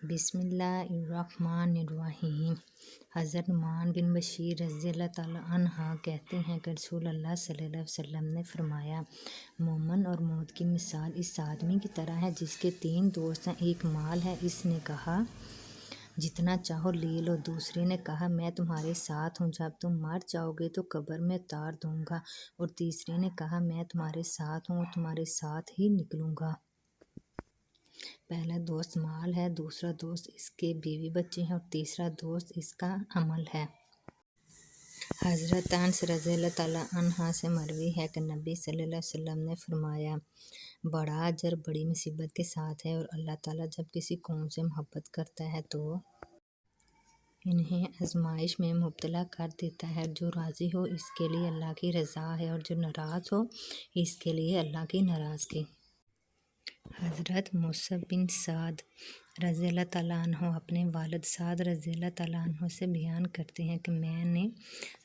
بسم اللہ الرحمن الرحیم۔ حضرت نعمان بن بشیر رضی اللہ تعالیٰ عنہ کہتے ہیں کہ رسول اللہ صلی اللہ علیہ وسلم نے فرمایا، مومن اور موت کی مثال اس آدمی کی طرح ہے جس کے 3 دوست ہیں، ایک مال ہے۔ اس نے کہا جتنا چاہو لے لو۔ دوسرے نے کہا میں تمہارے ساتھ ہوں، جب تم مر جاؤ گے تو قبر میں اتار دوں گا۔ اور تیسرے نے کہا میں تمہارے ساتھ ہوں اور تمہارے ساتھ ہی نکلوں گا۔ پہلا دوست مال ہے، دوسرا دوست اس کے بیوی بچے ہیں اور تیسرا دوست اس کا عمل ہے۔ حضرت انس رضی اللہ تعالیٰ عنہ سے مروی ہے کہ نبی صلی اللہ علیہ وسلم نے فرمایا، بڑا اجر بڑی مصیبت کے ساتھ ہے، اور اللہ تعالیٰ جب کسی قوم سے محبت کرتا ہے تو انہیں آزمائش میں مبتلا کر دیتا ہے۔ جو راضی ہو اس کے لیے اللہ کی رضا ہے، اور جو ناراض ہو اس کے لیے اللہ کی ناراضگی۔ حضرت موسیٰ بن سعد رضی اللہ تعالیٰ عنہ اپنے والد سعد رضی اللہ تعالیٰ عنہ سے بیان کرتے ہیں کہ میں نے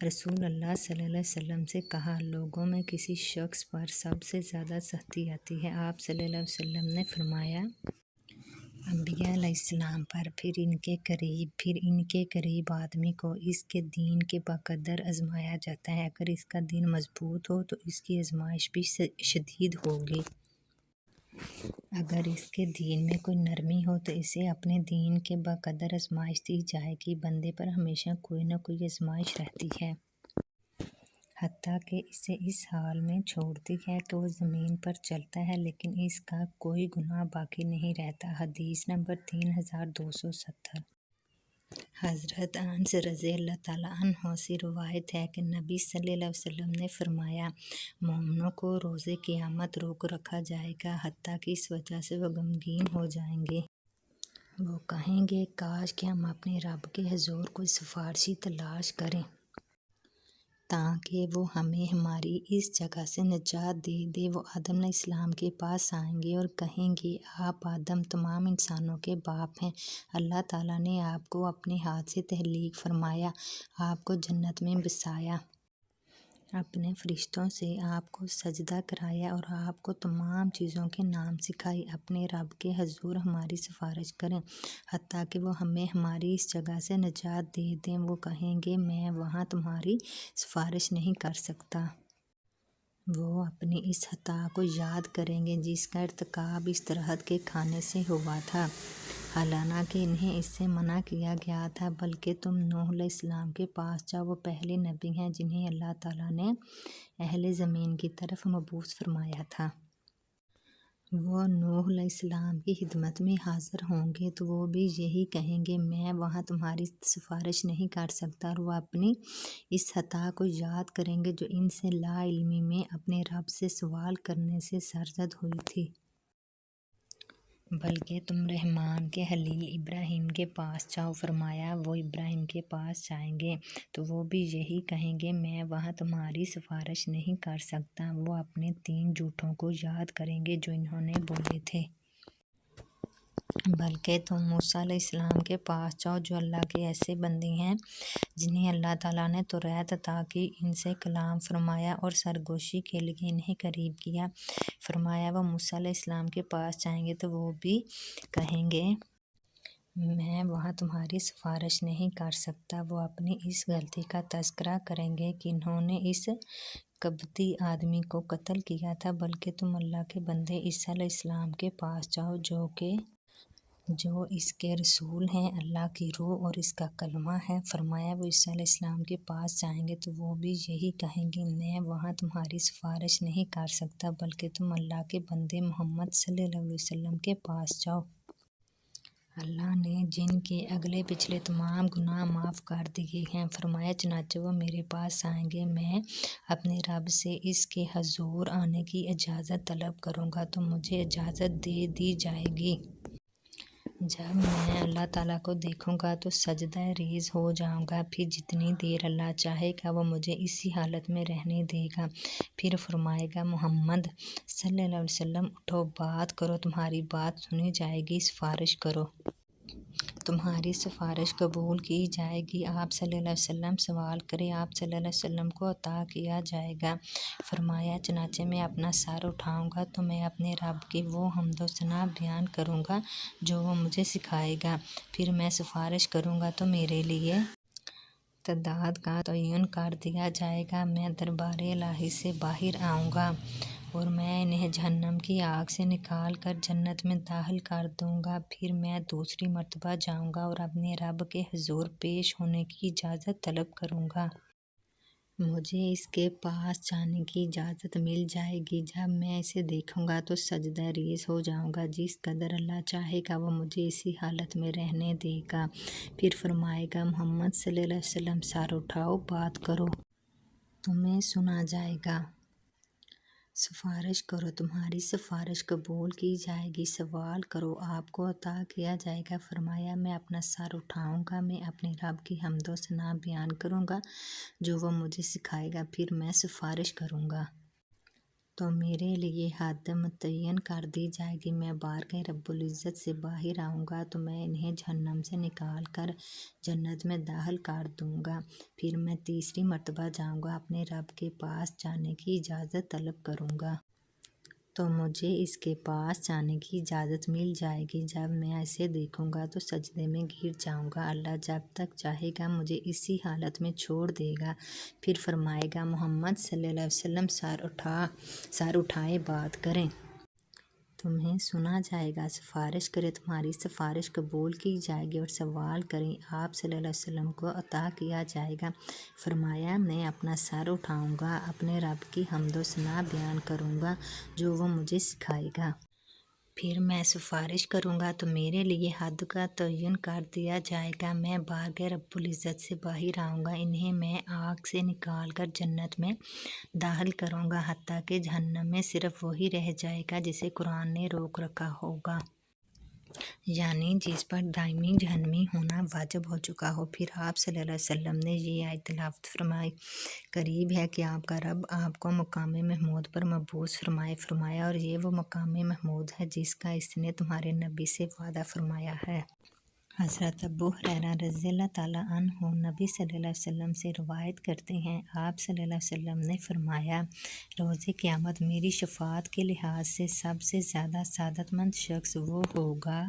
رسول اللہ صلی اللہ علیہ وسلم سے کہا، لوگوں میں کسی شخص پر سب سے زیادہ سختی آتی ہے؟ آپ صلی اللہ علیہ وسلم نے فرمایا، انبیاء علیہ السلام پر، پھر ان کے قریب آدمی کو اس کے دین کے بقدر آزمایا جاتا ہے۔ اگر اس کا دین مضبوط ہو تو اس کی آزمائش بھی شدید ہوگی، اگر اس کے دین میں کوئی نرمی ہو تو اسے اپنے دین کے بقدر آزمائش دی جائے گی۔ بندے پر ہمیشہ کوئی نہ کوئی آزمائش رہتی ہے، حتیٰ کہ اسے اس حال میں چھوڑتی ہے کہ وہ زمین پر چلتا ہے لیکن اس کا کوئی گناہ باقی نہیں رہتا۔ حدیث نمبر 3270۔ حضرت انس رضی اللہ تعالیٰ عنہ سے روایت ہے کہ نبی صلی اللہ علیہ وسلم نے فرمایا، مومنوں کو روز قیامت روک رکھا جائے گا، حتیٰ کہ اس وجہ سے وہ غمگین ہو جائیں گے۔ وہ کہیں گے کاش کہ ہم اپنے رب کے حضور کوئی سفارشی تلاش کریں تاکہ وہ ہمیں ہماری اس جگہ سے نجات دے دے۔ وہ آدم علیہ السلام کے پاس آئیں گے اور کہیں گے، آپ آدم تمام انسانوں کے باپ ہیں، اللہ تعالیٰ نے آپ کو اپنے ہاتھ سے تخلیق فرمایا، آپ کو جنت میں بسایا، اپنے فرشتوں سے آپ کو سجدہ کرایا اور آپ کو تمام چیزوں کے نام سکھائے۔ اپنے رب کے حضور ہماری سفارش کریں حتیٰ کہ وہ ہمیں ہماری اس جگہ سے نجات دے دیں۔ وہ کہیں گے میں وہاں تمہاری سفارش نہیں کر سکتا۔ وہ اپنی اس خطا کو یاد کریں گے جس کا ارتکاب اس درخت کے کھانے سے ہوا تھا، حالانکہ انہیں اس سے منع کیا گیا تھا، بلکہ تم نوح علیہ السلام کے پاس جاؤ، وہ پہلے نبی ہیں جنہیں اللہ تعالیٰ نے اہل زمین کی طرف مبعوث فرمایا تھا۔ وہ نوح علیہ السلام کی خدمت میں حاضر ہوں گے تو وہ بھی یہی کہیں گے، میں وہاں تمہاری سفارش نہیں کر سکتا، اور وہ اپنی اس خطا کو یاد کریں گے جو ان سے لا علمی میں اپنے رب سے سوال کرنے سے سرزد ہوئی تھی۔ بلکہ تم رحمان کے خلیل ابراہیم کے پاس جاؤ، فرمایا وہ ابراہیم کے پاس جائیں گے تو وہ بھی یہی کہیں گے، میں وہاں تمہاری سفارش نہیں کر سکتا۔ وہ اپنے 3 جھوٹوں کو یاد کریں گے جو انہوں نے بولے تھے۔ بلکہ تم موسیٰ علیہ السلام کے پاس جاؤ جو اللہ کے ایسے بندے ہیں جنہیں اللہ تعالیٰ نے توریت عطا کی، ان سے کلام فرمایا اور سرگوشی کے لیے انہیں قریب کیا۔ فرمایا وہ موسیٰ علیہ السلام کے پاس جائیں گے تو وہ بھی کہیں گے، میں وہاں تمہاری سفارش نہیں کر سکتا۔ وہ اپنی اس غلطی کا تذکرہ کریں گے کہ انہوں نے اس قبطی آدمی کو قتل کیا تھا، بلکہ تم اللہ کے بندے عیسیٰ علیہ السلام کے پاس جاؤ جو اس کے رسول ہیں، اللہ کی روح اور اس کا کلمہ ہے۔ فرمایا وہ عیسیٰ علیہ السلام کے پاس جائیں گے تو وہ بھی یہی کہیں گے، میں وہاں تمہاری سفارش نہیں کر سکتا، بلکہ تم اللہ کے بندے محمد صلی اللہ علیہ وسلم کے پاس جاؤ۔ اللہ نے جن کے اگلے پچھلے تمام گناہ معاف کر دیے ہیں۔ فرمایا چنانچہ وہ میرے پاس آئیں گے، میں اپنے رب سے اس کے حضور آنے کی اجازت طلب کروں گا تو مجھے اجازت دے دی جائے گی۔ جب میں اللہ تعالیٰ کو دیکھوں گا تو سجدہ ریز ہو جاؤں گا، پھر جتنی دیر اللہ چاہے گا وہ مجھے اسی حالت میں رہنے دے گا۔ پھر فرمائے گا، محمد صلی اللہ علیہ وسلم اٹھو، بات کرو، تمہاری بات سنی جائے گی، سفارش کرو۔ تمہاری سفارش قبول کی جائے گی۔ آپ صلی اللہ علیہ وسلم سوال کرے، آپ صلی اللہ علیہ وسلم کو عطا کیا جائے گا۔ فرمایا چنانچہ میں اپنا سر اٹھاؤں گا تو میں اپنے رب کی وہ حمد و ثنا بیان کروں گا جو وہ مجھے سکھائے گا۔ پھر میں سفارش کروں گا تو میرے لیے تعداد کا تعین کر دیا جائے گا۔ میں دربار الہی سے باہر آؤں گا اور میں انہیں جہنم کی آگ سے نکال کر جنت میں داخل کر دوں گا۔ پھر میں دوسری مرتبہ جاؤں گا اور اپنے رب کے حضور پیش ہونے کی اجازت طلب کروں گا۔ مجھے اس کے پاس جانے کی اجازت مل جائے گی۔ جب میں اسے دیکھوں گا تو سجدہ ریز ہو جاؤں گا۔ جس قدر اللہ چاہے گا وہ مجھے اسی حالت میں رہنے دے گا۔ پھر فرمائے گا محمد صلی اللہ علیہ وسلم سر اٹھاؤ، بات کرو، تمہیں سنا جائے گا۔ سفارش کرو، تمہاری سفارش قبول کی جائے گی۔ سوال کرو، آپ کو عطا کیا جائے گا۔ فرمایا میں اپنا سر اٹھاؤں گا، میں اپنے رب کی حمد و ثنا بیان کروں گا جو وہ مجھے سکھائے گا۔ پھر میں سفارش کروں گا تو میرے لیے حد متعین کر دی جائے گی۔ میں بارگاہ رب العزت سے باہر آؤں گا تو میں انہیں جہنم سے نکال کر جنت میں داخل کر دوں گا۔ پھر میں تیسری مرتبہ جاؤں گا، اپنے رب کے پاس جانے کی اجازت طلب کروں گا تو مجھے اس کے پاس جانے کی اجازت مل جائے گی۔ جب میں اسے دیکھوں گا تو سجدے میں گر جاؤں گا۔ اللہ جب تک چاہے گا مجھے اسی حالت میں چھوڑ دے گا۔ پھر فرمائے گا محمد صلی اللہ علیہ وسلم سر اٹھائیں، بات کریں، تمہیں سنا جائے گا۔ سفارش کرے، تمہاری سفارش قبول کی جائے گی، اور سوال کریں، آپ صلی اللہ علیہ وسلم کو عطا کیا جائے گا۔ فرمایا میں اپنا سر اٹھاؤں گا، اپنے رب کی حمد و ثنا بیان کروں گا جو وہ مجھے سکھائے گا۔ پھر میں سفارش کروں گا تو میرے لیے حد کا تعین کر دیا جائے گا۔ میں بارگاہ رب العزت سے باہر آؤں گا، انہیں میں آگ سے نکال کر جنت میں داخل کروں گا، حتیٰ کہ جہنم میں صرف وہی رہ جائے گا جسے قرآن نے روک رکھا ہوگا، یعنی جس پر دائمی جہنمی ہونا واجب ہو چکا ہو۔ پھر آپ صلی اللہ علیہ وسلم نے یہ آیت تلاوت فرمائی، قریب ہے کہ آپ کا رب آپ کو مقام محمود پر مبعوث فرمائے۔ فرمایا اور یہ وہ مقام محمود ہے جس کا اس نے تمہارے نبی سے وعدہ فرمایا ہے۔ حضرت ابو ہریرہ رضی اللہ تعالیٰ عنہ نبی صلی اللہ علیہ وسلم سے روایت کرتے ہیں، آپ صلی اللہ علیہ وسلم نے فرمایا، روز قیامت میری شفاعت کے لحاظ سے سب سے زیادہ سعادت مند شخص وہ ہوگا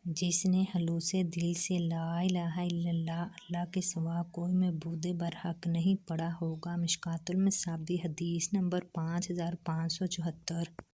جس نے خلوص دل سے لا الہ الا اللہ، اللہ کے سوا کوئی معبود برحق نہیں پڑھا ہوگا۔ مشکوٰۃ المصابیح حدیث نمبر 5574۔